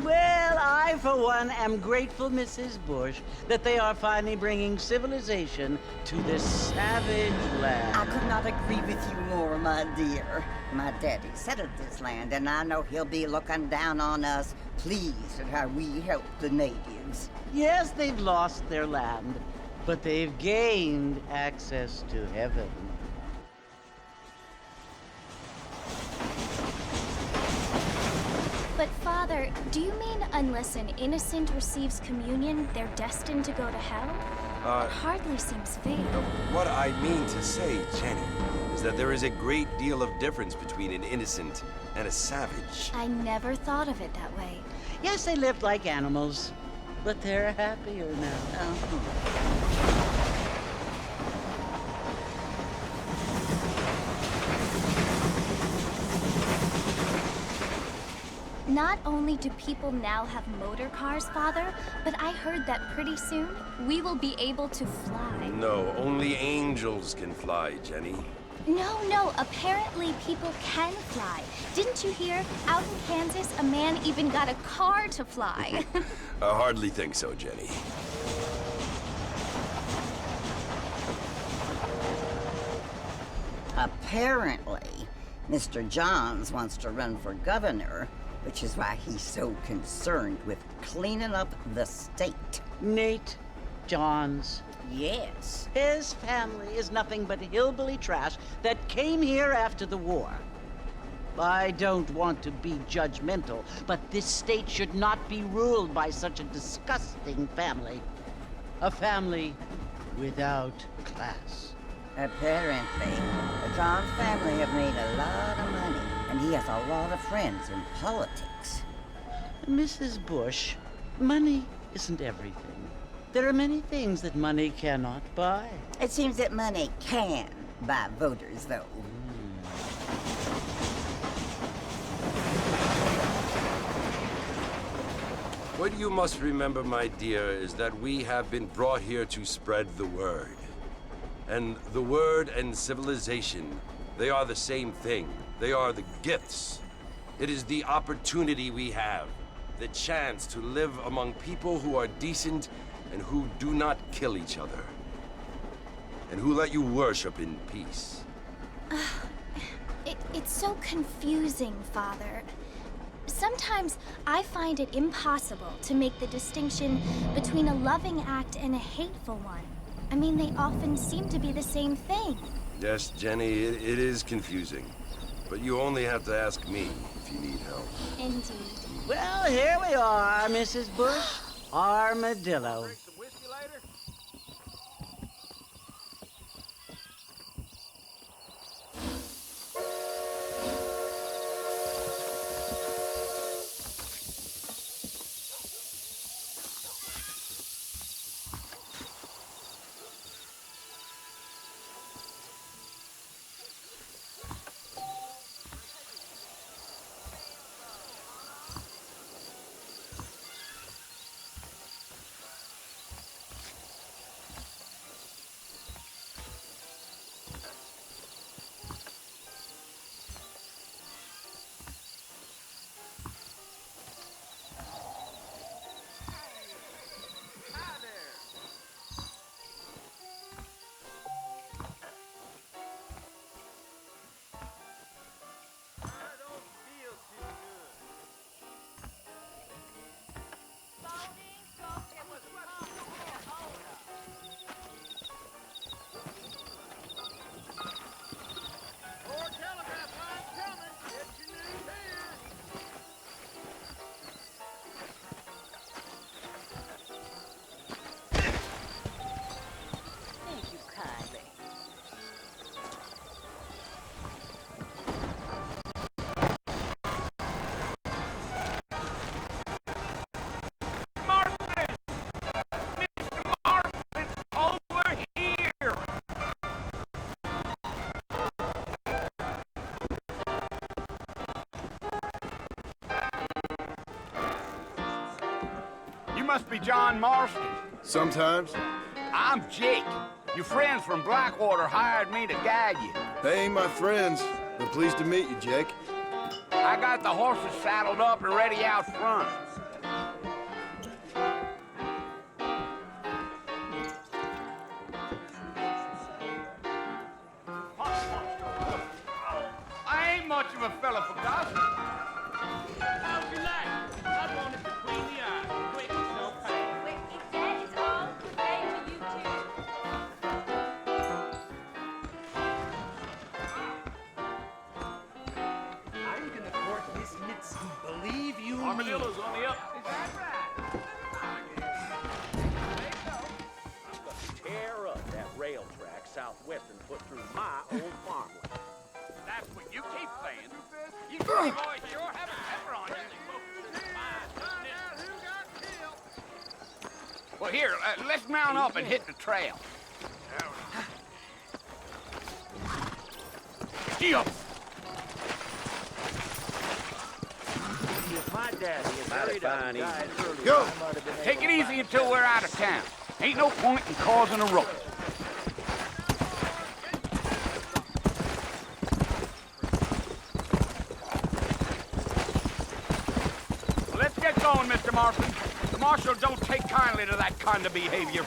Well, I, for one, am grateful, Mrs. Bush, that they are finally bringing civilization to this savage land. I could not agree with you more, my dear. My daddy settled this land, and I know he'll be looking down on us, pleased at how we help the natives. Yes, they've lost their land, but they've gained access to heaven. But Father, do you mean unless an innocent receives communion, they're destined to go to hell? It hardly seems fair. What I mean to say, Jenny, is that there is a great deal of difference between an innocent and a savage. I never thought of it that way. Yes, they lived like animals, but they're happier now. Not only do people now have motor cars, Father, but I heard that pretty soon we will be able to fly. No, only angels can fly, Jenny. No, apparently people can fly. Didn't you hear? Out in Kansas, a man even got a car to fly. I hardly think so, Jenny. Apparently, Mr. Johns wants to run for governor, which is why he's so concerned with cleaning up the state. Nate Johns. Yes. His family is nothing but hillbilly trash that came here after the war. I don't want to be judgmental, but this state should not be ruled by such a disgusting family. A family without class. Apparently, the Johns family have made a lot of money, and he has a lot of friends in politics. Mrs. Bush, money isn't everything. There are many things that money cannot buy. It seems that money can buy voters, though. What you must remember, my dear, is that we have been brought here to spread the word. And the word and civilization, they are the same thing. They are the gifts. It is the opportunity we have, the chance to live among people who are decent and who do not kill each other, and who let you worship in peace. It's so confusing, Father. Sometimes I find it impossible to make the distinction between a loving act and a hateful one. I mean, they often seem to be the same thing. Yes, Jenny, it is confusing. But you only have to ask me if you need help. Indeed. Well, here we are, Mrs. Bush. Armadillo. Drink some whiskey later? You must be John Marston. Sometimes. I'm Jake. Your friends from Blackwater hired me to guide you. They ain't my friends. But pleased to meet you, Jake. I got the horses saddled up and ready out front. much of a fella for gossip. How'd you like? I wanted to clean the eye. Quick, no pain. Wait, if that is all, good day to you too. I'm gonna court Miss Mitzi, believe you me. Armadillo's on the up. Is that right? Tear up that rail track Southwestern put through my old farmland. That's what you keep saying. You boys sure have a temper on you. Well, here, let's mount up and hit the trail. Gee-up! If my daddy had married up and died early, Go. I might have been Take able it to easy until we're out of town. Ain't no point in causing a ruckus. Well, let's get going, Mr. Marston. The marshal don't take kindly to that kind of behavior.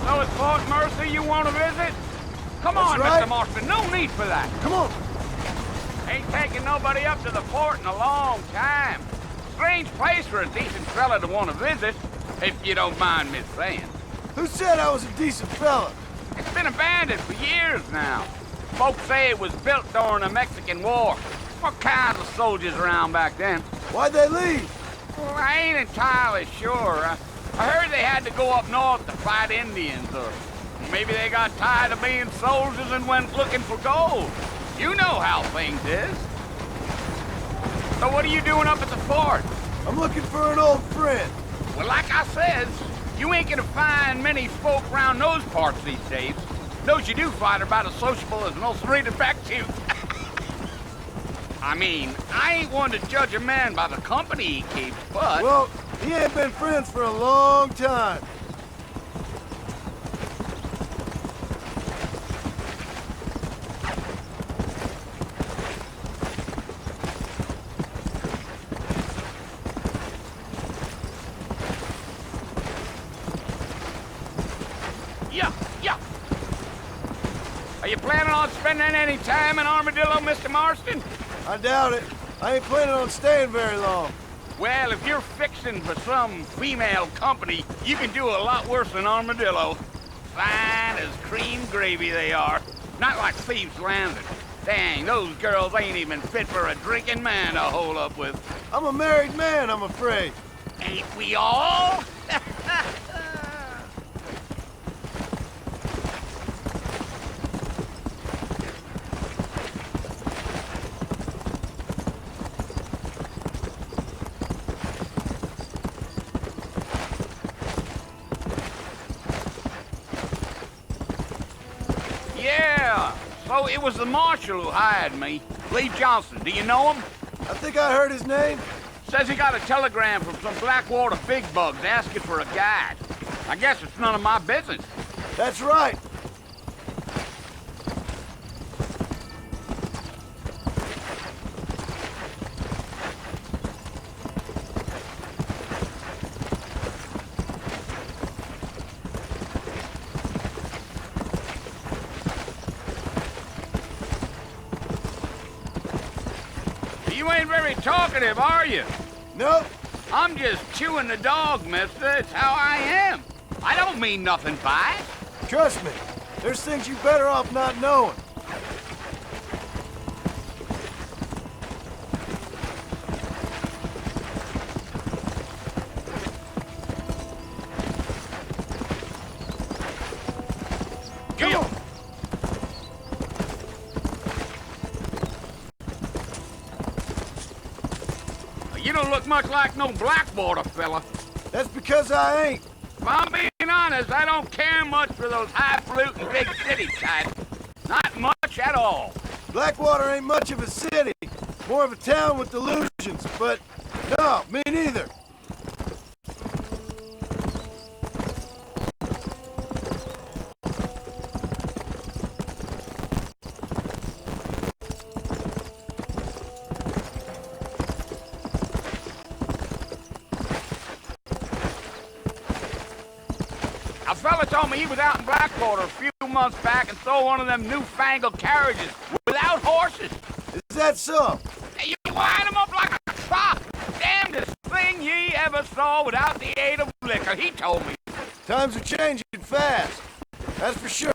So it's Fort Mercy you want to visit? Come on, right. Mr. Marston. No need for that. Come on. Ain't taking nobody up to the fort in a long time. Strange place for a decent fella to want to visit, if you don't mind me saying. Who said I was a decent fella? It's been abandoned for years now. Folks say it was built during the Mexican War. What kinds of soldiers around back then? Why'd they leave? Well, I ain't entirely sure. I heard they had to go up north to fight Indians, or maybe they got tired of being soldiers and went looking for gold. You know how things is. So what are you doing up at the fort? I'm looking for an old friend. Well, like I says, you ain't gonna find many folk around those parts these days. Those you do find are about as sociable as most read back to you. I mean, I ain't one to judge a man by the company he keeps, but... Well, he ain't been friends for a long time. Yeah. Are you planning on spending any time in Armadillo, Mr. Marston? I doubt it. I ain't planning on staying very long. Well, if you're fixing for some female company, you can do a lot worse than Armadillo. Fine as cream gravy they are. Not like Thieves' Landing. Dang, those girls ain't even fit for a drinking man to hold up with. I'm a married man, I'm afraid. Ain't we all? Yeah, so it was the marshal who hired me. Lee Johnson, do you know him? I think I heard his name. Says he got a telegram from some Blackwater big bugs asking for a guide. I guess it's none of my business. That's right. You ain't very talkative, are you? Nope. I'm just chewing the dog, mister. It's how I am. I don't mean nothing by it. Trust me. There's things you better off not knowing. Come on. You don't look much like no Blackwater fella. That's because I ain't. If I'm being honest, I don't care much for those highfalutin big city types. Not much at all. Blackwater ain't much of a city. More of a town with delusions, but no, me neither. fella told me he was out in Blackwater a few months back and saw one of them newfangled carriages without horses. Is that so? You wind them up like a truck. Damnedest thing ye ever saw without the aid of liquor, he told me. Times are changing fast. That's for sure.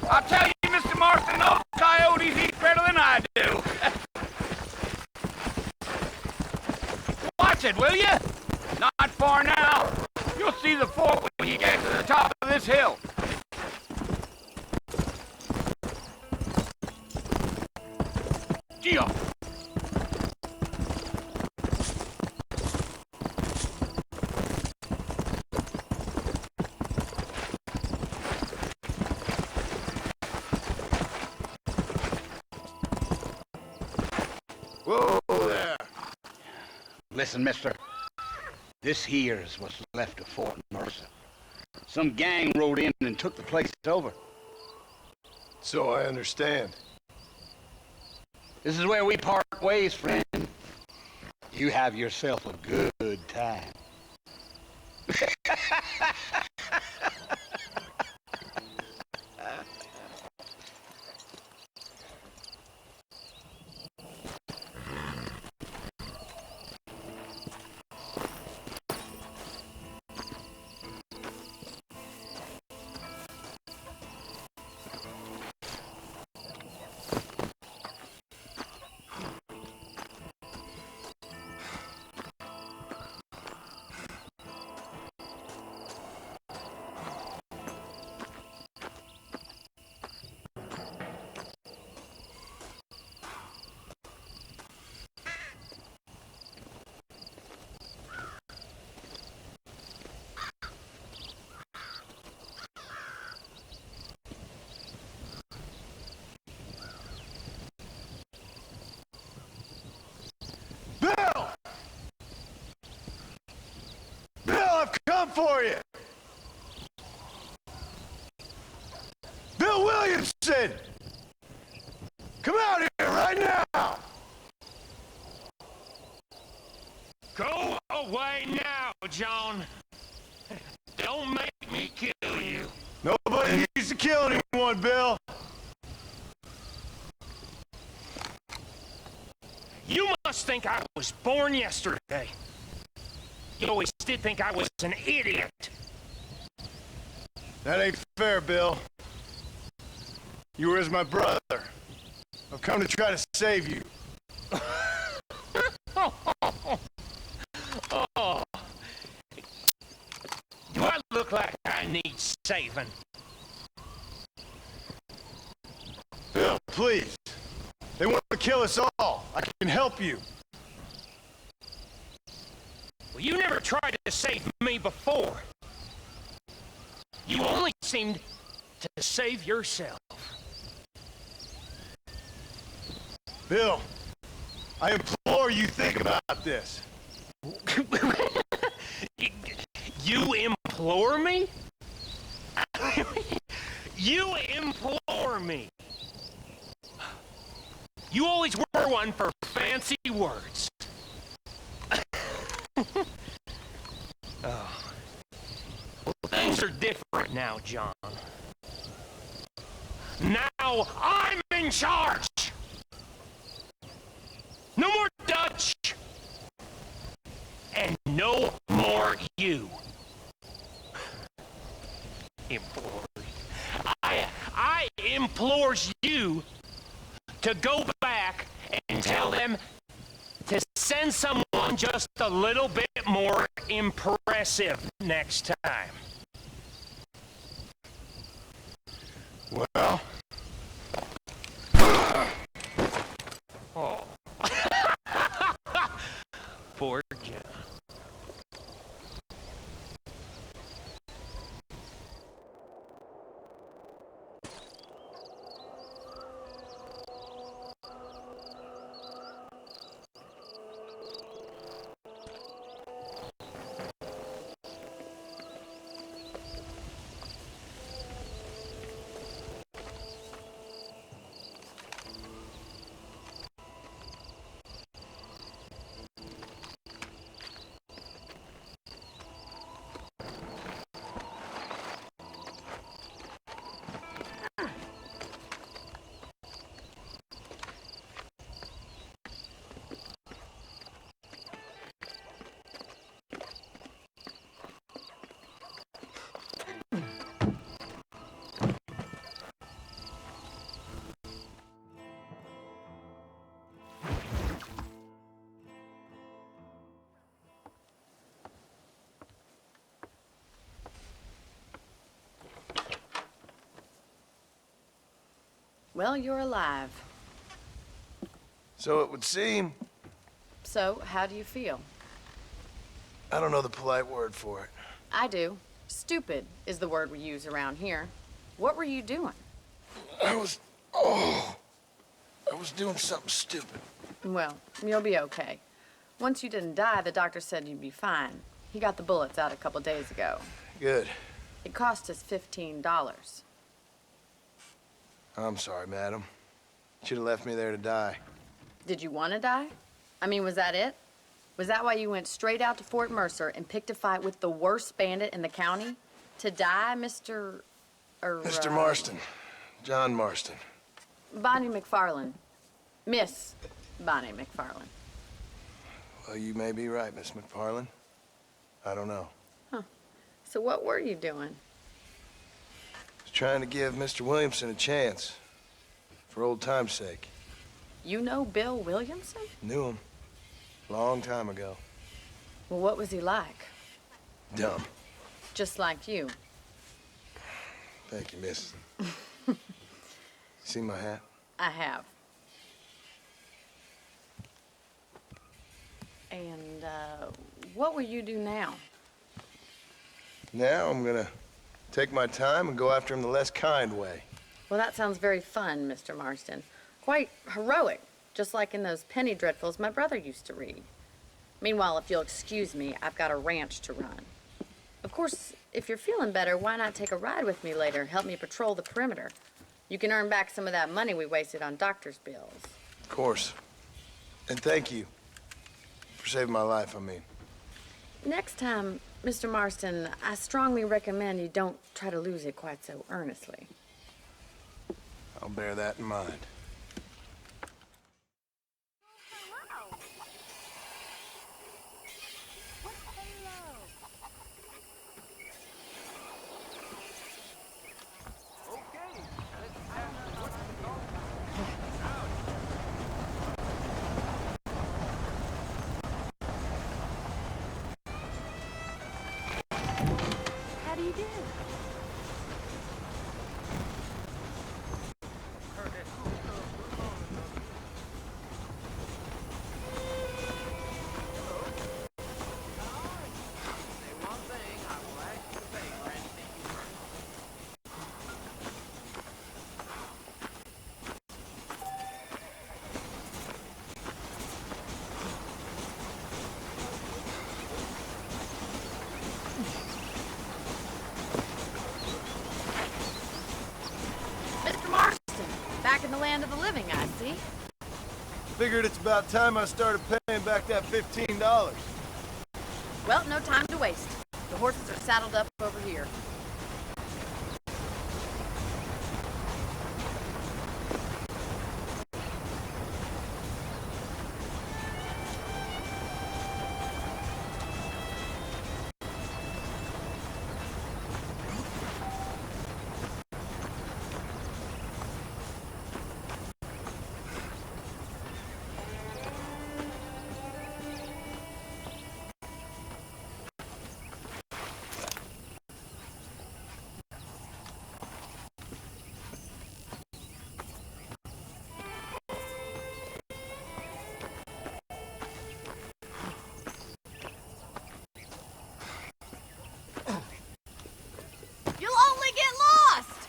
I'll tell you, Mr. Marston, those coyotes eat better than I do. Watch it, will you? Not far now. You'll see the fort when you get to the top of this hill. Geo. Whoa there. Listen, mister. This here's what's left of Fort Mercer. Some gang rode in and took the place over. So I understand. This is where we part ways, friend. You have yourself a good time. Bill! Bill, I've come for you! Bill Williamson! Come out here right now! Go away now, John. Don't make me kill you. Nobody needs to kill anyone, Bill. You must think I was born yesterday. You always did think I was an idiot. That ain't fair, Bill. You were as my brother. I've come to try to save you. Oh. Do I look like I need saving? Bill, please. They want to kill us all. I can help you. Well, you never tried to save me before. You only seemed to save yourself. Bill, I implore you think about this. You implore me? You implore me. You always were one for fancy words. Oh. Well, things are different now, John. Now I'm in charge. No more Dutch. And no more you. I implores you to go back and tell them to send someone just a little bit more impressive next time. Well... Oh. Poor John. Well, you're alive. So it would seem. So, how do you feel? I don't know the polite word for it. I do. Stupid is the word we use around here. What were you doing? I was doing something stupid. Well, you'll be okay. Once you didn't die, the doctor said you'd be fine. He got the bullets out a couple days ago. Good. It cost us $15. I'm sorry, madam. Should have left me there to die. Did you want to die? I mean, was that it? Was that why you went straight out to Fort Mercer and picked a fight with the worst bandit in the county? To die, Mr. Mr. Marston. John Marston. Bonnie McFarland. Miss Bonnie McFarland. Well, you may be right, Miss McFarland. I don't know. Huh. So what were you doing? I was trying to give Mr. Williamson a chance. For old time's sake. You know Bill Williamson? Knew him. Long time ago. Well, what was he like? Dumb. Just like you. Thank you, miss. See my hat? I have. And, what will you do now? Now I'm gonna take my time and go after him the less kind way. Well, that sounds very fun, Mr. Marston. Quite heroic, just like in those penny dreadfuls my brother used to read. Meanwhile, if you'll excuse me, I've got a ranch to run. Of course, if you're feeling better, why not take a ride with me later? Help me patrol the perimeter. You can earn back some of that money we wasted on doctor's bills. Of course. And thank you. For saving my life, I mean. Next time, Mr. Marston, I strongly recommend you don't try to lose it quite so earnestly. I'll bear that in mind. How do you do? Mr. Marston, back in the land of the living, I see. Figured it's about time I started paying back that $15. Well, no time to waste. The horses are saddled up over here. You'll only get lost!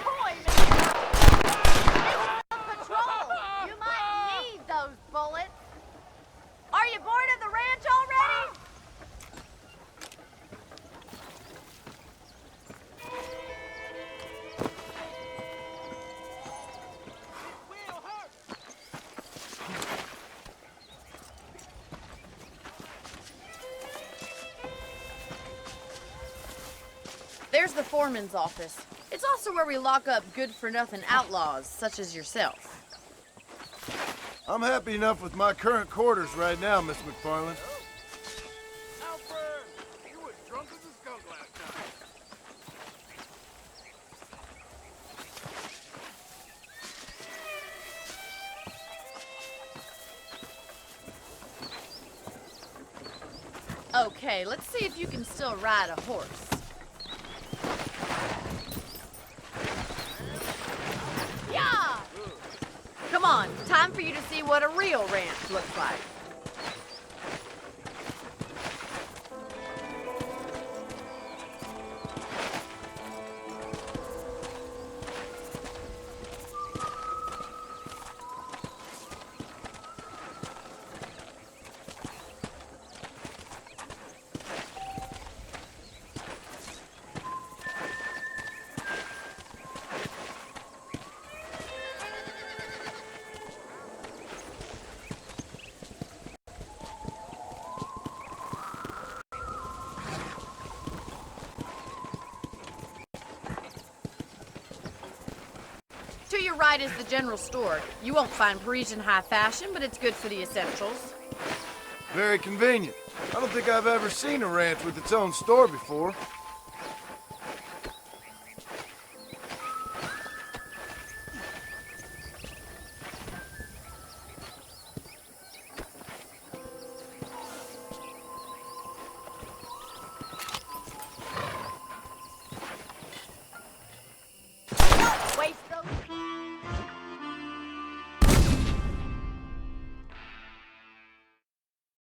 Boy, patrol! You might need those bullets. Are you bored of the ranch already? There's the foreman's office. It's also where we lock up good-for-nothing outlaws, such as yourself. I'm happy enough with my current quarters right now, Miss McFarland. Alfred, you was drunk as a skunk last time. Okay, let's see if you can still ride a horse. Yeah! Come on, time for you to see what a real ranch looks like. To your right is the general store. You won't find Parisian high fashion, but it's good for the essentials. Very convenient. I don't think I've ever seen a ranch with its own store before.